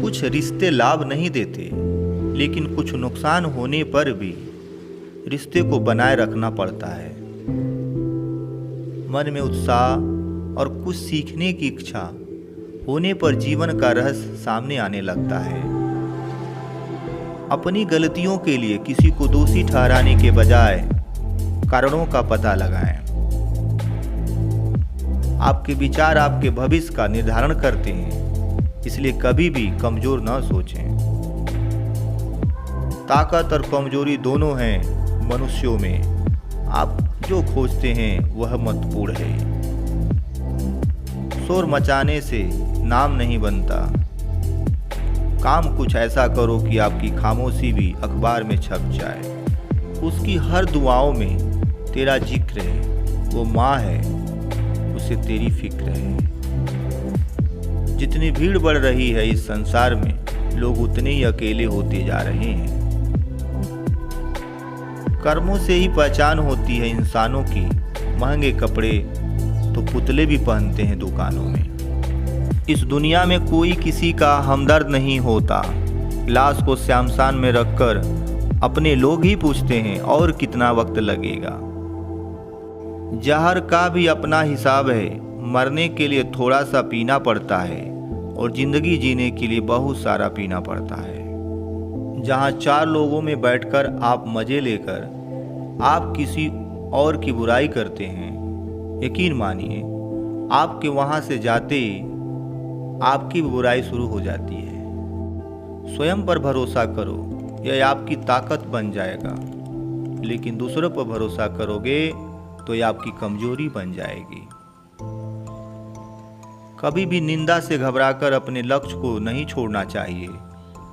कुछ रिश्ते लाभ नहीं देते, लेकिन कुछ नुकसान होने पर भी रिश्ते को बनाए रखना पड़ता है। मन में उत्साह और कुछ सीखने की इच्छा होने पर जीवन का रहस्य सामने आने लगता है। अपनी गलतियों के लिए किसी को दोषी ठहराने के बजाय कारणों का पता लगाएं। आपके विचार आपके भविष्य का निर्धारण करते हैं, इसलिए कभी भी कमजोर न सोचें। ताकत और कमजोरी दोनों हैं मनुष्यों में। आप जो खोजते हैं वह महत्वपूर्ण है। शोर मचाने से नाम नहीं बनता। काम कुछ ऐसा करो कि आपकी खामोशी भी अखबार में छप जाए। उसकी हर दुआओं में तेरा जिक्र है। वो माँ है, उसे तेरी फिक्र है। जितनी भीड़ बढ़ रही है इस संसार में, लोग उतने ही अकेले होते जा रहे हैं। कर्मों से ही पहचान होती है इंसानों की। महंगे कपड़े तो पुतले भी पहनते हैं दुकानों में। इस दुनिया में कोई किसी का हमदर्द नहीं होता। लाश को श्मशान में रखकर अपने लोग ही पूछते हैं और कितना वक्त लगेगा। जहर का भी अपना हिसाब है। मरने के लिए थोड़ा सा पीना पड़ता है और जिंदगी जीने के लिए बहुत सारा पीना पड़ता है। जहाँ 4 लोगों में बैठकर आप मजे लेकर आप किसी और की बुराई करते हैं, यकीन मानिए आपके वहाँ से जाते ही आपकी बुराई शुरू हो जाती है। स्वयं पर भरोसा करो, यह आपकी ताकत बन जाएगा। लेकिन दूसरों पर भरोसा करोगे तो यह आपकी कमजोरी बन जाएगी। कभी भी निंदा से घबराकर अपने लक्ष्य को नहीं छोड़ना चाहिए,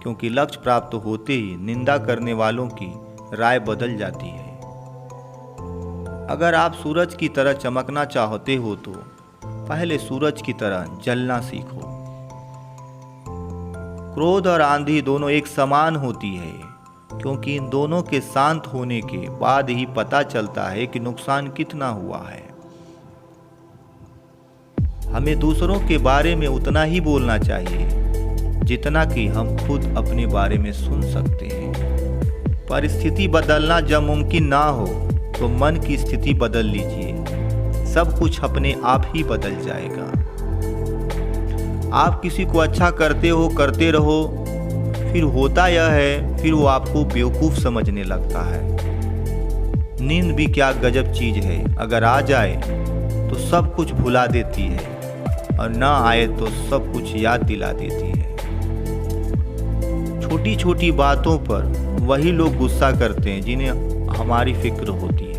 क्योंकि लक्ष्य प्राप्त होते ही निंदा करने वालों की राय बदल जाती है। अगर आप सूरज की तरह चमकना चाहते हो तो पहले सूरज की तरह जलना सीखो। क्रोध और आंधी दोनों एक समान होती है, क्योंकि इन दोनों के शांत होने के बाद ही पता चलता है कि नुकसान कितना हुआ है। हमें दूसरों के बारे में उतना ही बोलना चाहिए जितना कि हम खुद अपने बारे में सुन सकते हैं। परिस्थिति बदलना जब मुमकिन ना हो तो मन की स्थिति बदल लीजिए। सब कुछ अपने आप ही बदल जाएगा। आप किसी को अच्छा करते रहो, फिर होता यह है फिर वो आपको बेवकूफ़ समझने लगता है। नींद भी क्या गजब चीज़ है। अगर आ जाए तो सब कुछ भुला देती है और ना आए तो सब कुछ याद दिला देती है। छोटी छोटी बातों पर वही लोग गुस्सा करते हैं जिन्हें हमारी फिक्र होती है।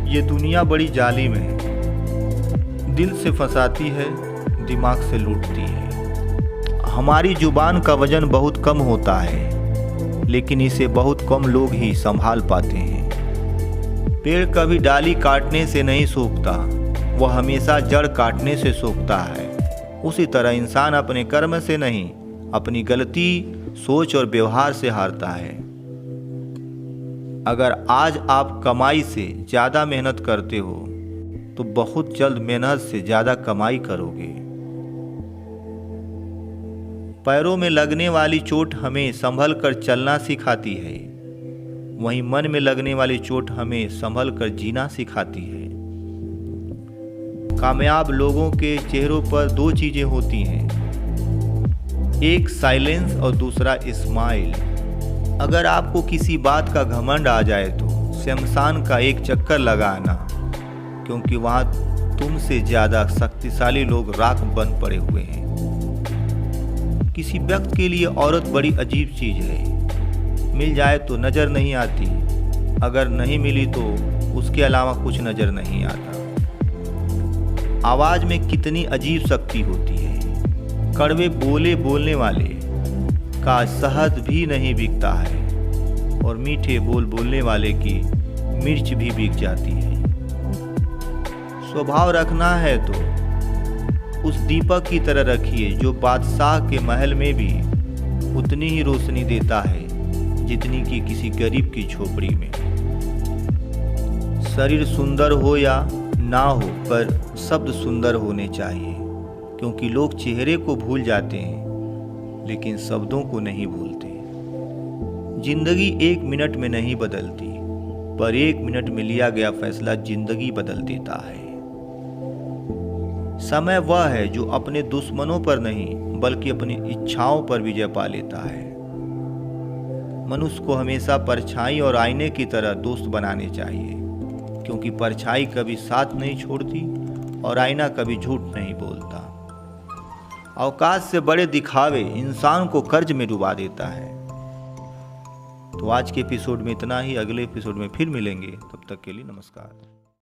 ये दुनिया बड़ी जालिम है। दिल से फंसाती है, दिमाग से लूटती है। हमारी जुबान का वजन बहुत कम होता है, लेकिन इसे बहुत कम लोग ही संभाल पाते हैं। पेड़ कभी डाली काटने से नहीं सूखता, वह हमेशा जड़ काटने से सूखता है। उसी तरह इंसान अपने कर्म से नहीं, अपनी गलती, सोच और व्यवहार से हारता है। अगर आज आप कमाई से ज़्यादा मेहनत करते हो तो बहुत जल्द मेहनत से ज़्यादा कमाई करोगे। पैरों में लगने वाली चोट हमें संभल कर चलना सिखाती है, वहीं मन में लगने वाली चोट हमें संभल कर जीना सिखाती है। कामयाब लोगों के चेहरों पर 2 चीज़ें होती हैं, एक साइलेंस और दूसरा स्माइल। अगर आपको किसी बात का घमंड आ जाए तो शमशान का एक चक्कर लगाना, क्योंकि वहाँ तुमसे ज़्यादा शक्तिशाली लोग राख बन पड़े हुए हैं। किसी व्यक्ति के लिए औरत बड़ी अजीब चीज़ है। मिल जाए तो नज़र नहीं आती, अगर नहीं मिली तो उसके अलावा कुछ नज़र नहीं आता। आवाज़ में कितनी अजीब शक्ति होती है। कड़वे बोलने वाले का शहद भी नहीं बिकता है और मीठे बोलने वाले की मिर्च भी बिक जाती है। स्वभाव रखना है तो उस दीपक की तरह रखिए जो बादशाह के महल में भी उतनी ही रोशनी देता है जितनी कि किसी गरीब की झोपड़ी में। शरीर सुंदर हो या ना हो, पर शब्द सुंदर होने चाहिए, क्योंकि लोग चेहरे को भूल जाते हैं लेकिन शब्दों को नहीं भूलते। जिंदगी 1 मिनट में नहीं बदलती, पर 1 मिनट में लिया गया फैसला जिंदगी बदल देता है। समय वह है जो अपने दुश्मनों पर नहीं बल्कि अपनी इच्छाओं पर विजय पा लेता है। मनुष्य को हमेशा परछाई और आईने की तरह दोस्त बनाने चाहिए, क्योंकि परछाई कभी साथ नहीं छोड़ती और आईना कभी झूठ नहीं बोलता। औकात से बड़े दिखावे इंसान को कर्ज में डुबा देता है। तो आज के एपिसोड में इतना ही। अगले एपिसोड में फिर मिलेंगे, तब तक के लिए नमस्कार।